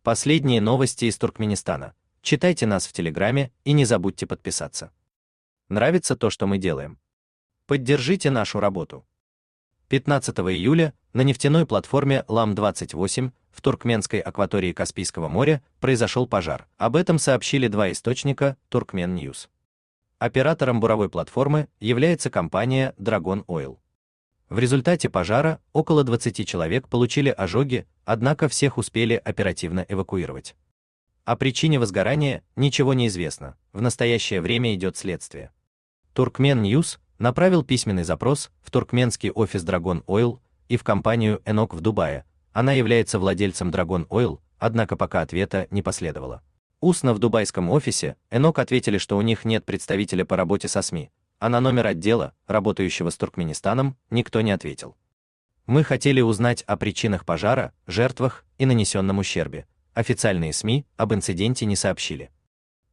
Последние новости из Туркменистана. Читайте нас в Телеграме и не забудьте подписаться. Нравится то, что мы делаем? Поддержите нашу работу. 15 июля на нефтяной платформе ЛАМ-28 в туркменской акватории Каспийского моря произошел пожар. Об этом сообщили два источника Turkmen News. Оператором буровой платформы является компания Dragon Oil. В результате пожара около 20 человек получили ожоги, однако всех успели оперативно эвакуировать. О причине возгорания ничего не известно, в настоящее время идет следствие. Turkmen News направил письменный запрос в туркменский офис Dragon Oil и в компанию ENOC в Дубае. Она является владельцем Dragon Oil, однако пока ответа не последовало. Устно в дубайском офисе ENOC ответили, что у них нет представителя по работе со СМИ, а на номер отдела, работающего с Туркменистаном, никто не ответил. Мы хотели узнать о причинах пожара, жертвах и нанесенном ущербе. Официальные СМИ об инциденте не сообщили.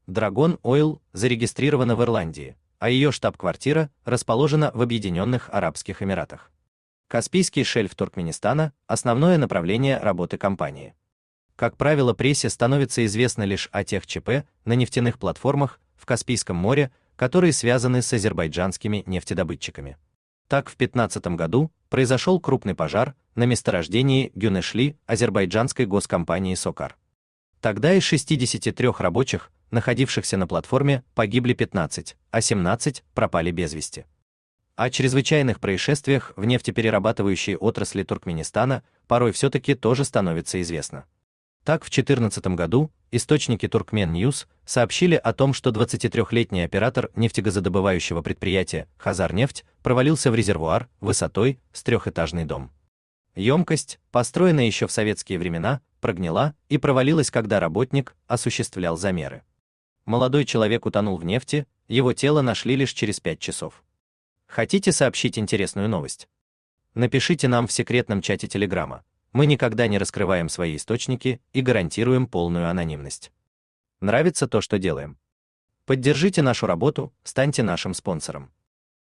Dragon Oil зарегистрирована в Ирландии, а ее штаб-квартира расположена в Объединенных Арабских Эмиратах. Каспийский шельф Туркменистана – основное направление работы компании. Как правило, прессе становится известно лишь о тех ЧП на нефтяных платформах в Каспийском море, которые связаны с азербайджанскими нефтедобытчиками. Так, в 2015 году произошел крупный пожар на месторождении Гюнешли азербайджанской госкомпании Сокар. Тогда из 63 рабочих, находившихся на платформе, погибли 15, а 17 пропали без вести. О чрезвычайных происшествиях в нефтеперерабатывающей отрасли Туркменистана порой все-таки тоже становится известно. Так, в 2014 году источники Turkmen News сообщили о том, что 23-летний оператор нефтегазодобывающего предприятия «Хазарнефть» провалился в резервуар высотой с трехэтажный дом. Емкость, построенная еще в советские времена, прогнила и провалилась, когда работник осуществлял замеры. Молодой человек утонул в нефти, его тело нашли лишь через 5 часов. Хотите сообщить интересную новость? Напишите нам в секретном чате Телеграма. Мы никогда не раскрываем свои источники и гарантируем полную анонимность. Нравится то, что делаем? Поддержите нашу работу, станьте нашим спонсором.